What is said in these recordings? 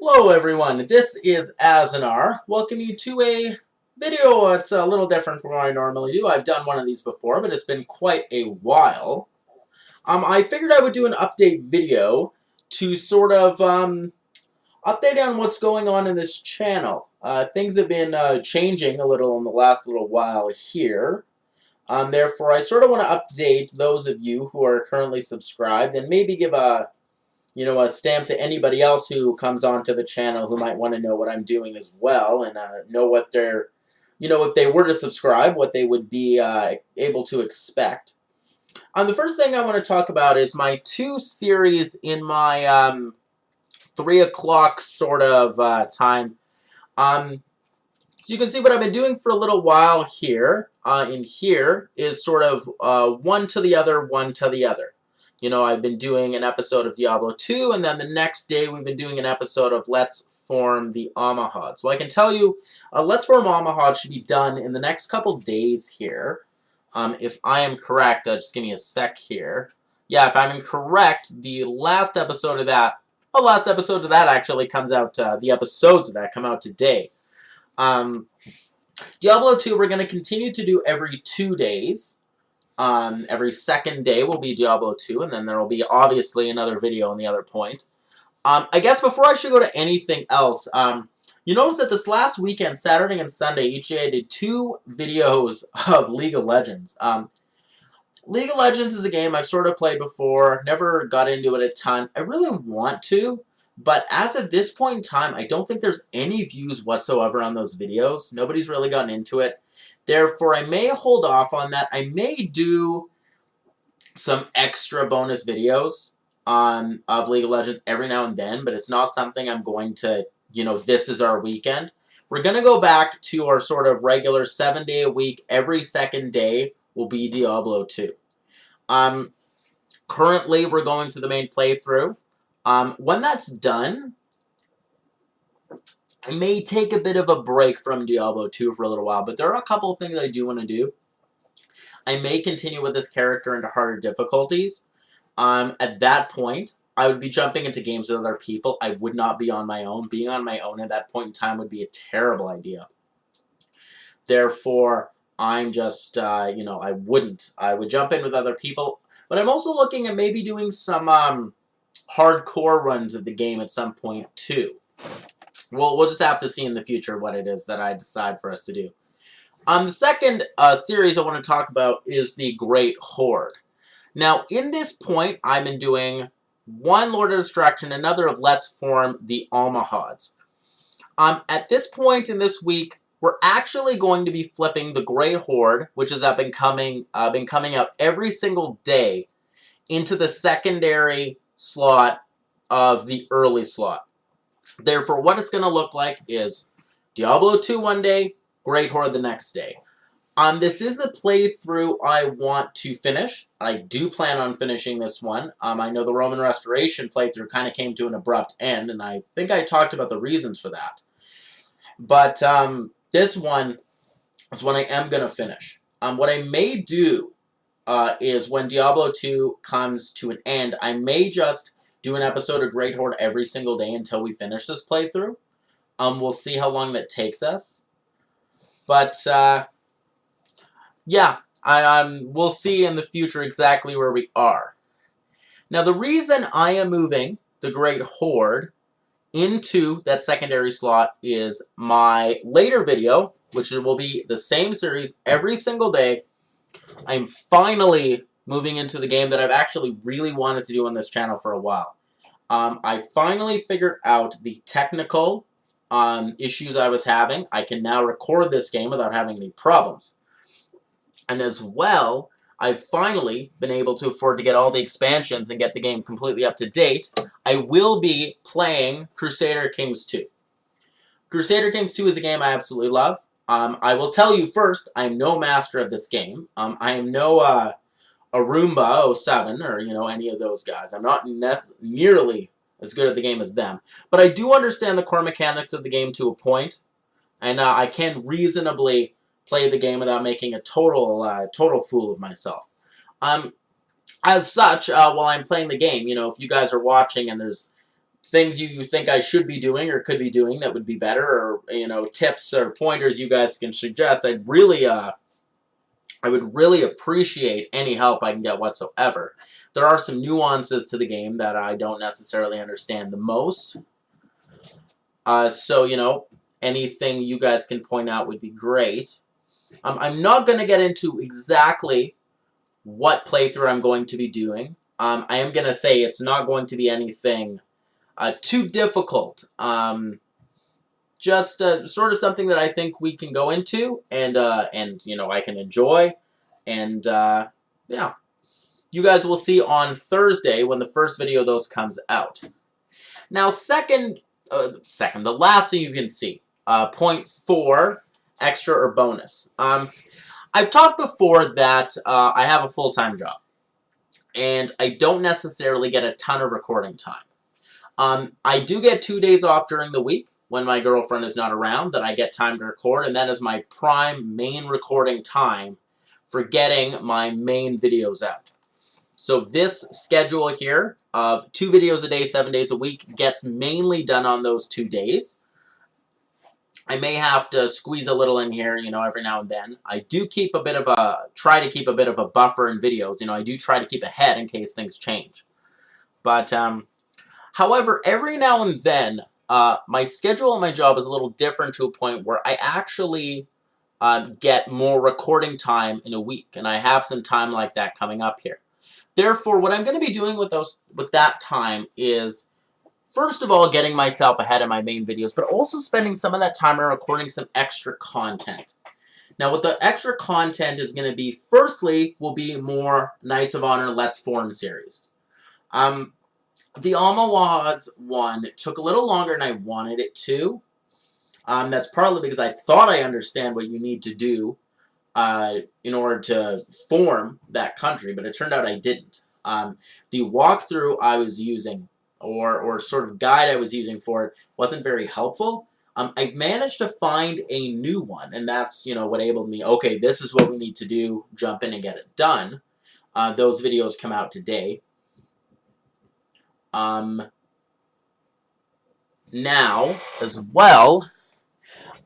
Hello everyone, this is Azanar. Welcome you to a video. It's a little different from what I normally do. I've done one of these before, but it's been quite a while. I figured I would do an update video to sort of update on what's going on in this channel. Things have been changing a little in the last little while here. Therefore, I sort of want to update those of you who are currently subscribed and maybe give a stamp to anybody else who comes onto the channel who might want to know what I'm doing as well and know what they're, if they were to subscribe, what they would be able to expect. The first thing I want to talk about is my two series in my 3 o'clock sort of time. So you can see what I've been doing for a little while here. In here is sort of one to the other, one to the other. I've been doing an episode of Diablo 2, and then the next day we've been doing an episode of Let's Form the Amahad. So I can tell you, Let's Form Amahad should be done in the next couple days here. If I am correct, just give me a sec here. Yeah, if I'm incorrect, the last episode of that actually comes out, the episodes of that come out today. Diablo 2 we're going to continue to do every 2 days. Every second day will be Diablo 2, and then there will be obviously another video on the other point. I guess before I should go to anything else, you notice that this last weekend, Saturday and Sunday, each day I did 2 videos of League of Legends. League of Legends is a game I've sort of played before, never got into it a ton. I really want to, but as of this point in time, I don't think there's any views whatsoever on those videos. Nobody's really gotten into it. Therefore, I may hold off on that. I may do some extra bonus videos of League of Legends every now and then, but it's not something I'm going to, this is our weekend. We're going to go back to our sort of regular 7-day-a-week, every second day will be Diablo 2. Currently, we're going through the main playthrough. When that's done, I may take a bit of a break from Diablo 2 for a little while, but there are a couple of things I do want to do. I may continue with this character into harder difficulties. At that point, I would be jumping into games with other people. I would not be on my own. Being on my own at that point in time would be a terrible idea. Therefore, I'm just, I wouldn't. I would jump in with other people. But I'm also looking at maybe doing some hardcore runs of the game at some point, too. We'll just have to see in the future what it is that I decide for us to do. The second series I want to talk about is the Great Horde. Now, in this point, I've been doing one Lord of Destruction, another of Let's Form the Almohads. At this point in this week, we're actually going to be flipping the Great Horde, which has been coming up every single day, into the secondary slot of the early slot. Therefore, what it's going to look like is Diablo 2 one day, Great Horde the next day. This is a playthrough I want to finish. I do plan on finishing this one. I know the Roman Restoration playthrough kind of came to an abrupt end, and I think I talked about the reasons for that. But this one is one I am going to finish. What I may do is when Diablo 2 comes to an end, I may just do an episode of Great Horde every single day until we finish this playthrough. We'll see how long that takes us. But, yeah, we'll see in the future exactly where we are. Now, the reason I am moving the Great Horde into that secondary slot is my later video, which will be the same series every single day. I'm finally moving into the game that I've actually really wanted to do on this channel for a while. I finally figured out the technical issues I was having. I can now record this game without having any problems. And as well, I've finally been able to afford to get all the expansions and get the game completely up to date. I will be playing Crusader Kings 2. Crusader Kings 2 is a game I absolutely love. I will tell you first, I'm no master of this game. I am no Arumba 07 or, any of those guys. I'm not nearly as good at the game as them. But I do understand the core mechanics of the game to a point. And I can reasonably play the game without making a total fool of myself. As such, while I'm playing the game, if you guys are watching and there's things you think I should be doing or could be doing that would be better, or tips or pointers you guys can suggest. I would really appreciate any help I can get whatsoever. There are some nuances to the game that I don't necessarily understand the most. So anything you guys can point out would be great. I'm not going to get into exactly what playthrough I'm going to be doing. I am going to say it's not going to be anything too difficult. Just sort of something that I think we can go into and I can enjoy. And yeah, you guys will see on Thursday when the first video of those comes out. Now, the last thing you can see, point 4, extra or bonus. I've talked before that I have a full-time job, and I don't necessarily get a ton of recording time. I do get 2 days off during the week when my girlfriend is not around that I get time to record, and that is my prime main recording time for getting my main videos out. So this schedule here of 2 videos a day, 7 days a week gets mainly done on those 2 days. I may have to squeeze a little in here, every now and then. I do keep try to keep a bit of a buffer in videos. I do try to keep ahead in case things change. But, however, every now and then, my schedule at my job is a little different to a point where I actually get more recording time in a week. And I have some time like that coming up here. Therefore, what I'm going to be doing with that time is, first of all, getting myself ahead in my main videos, but also spending some of that time on recording some extra content. Now, what the extra content is going to be, firstly, will be more Knights of Honor Let's Form series. The Almohads one took a little longer than I wanted it to. That's partly because I thought I understand what you need to do in order to form that country, but it turned out I didn't. The walkthrough I was using, or sort of guide I was using for it, wasn't very helpful. I managed to find a new one, and that's, what enabled me, okay, this is what we need to do, jump in and get it done. Those videos come out today. Now, as well,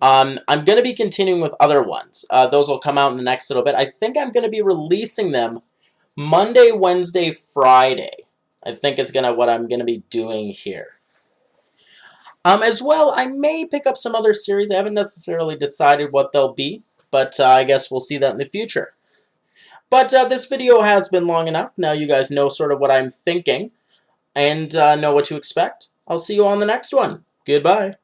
I'm going to be continuing with other ones. Those will come out in the next little bit. I think I'm going to be releasing them Monday, Wednesday, Friday. I think is what I'm going to be doing here. As well, I may pick up some other series. I haven't necessarily decided what they'll be, but I guess we'll see that in the future. But this video has been long enough. Now you guys know sort of what I'm thinking and know what to expect. I'll see you on the next one. Goodbye.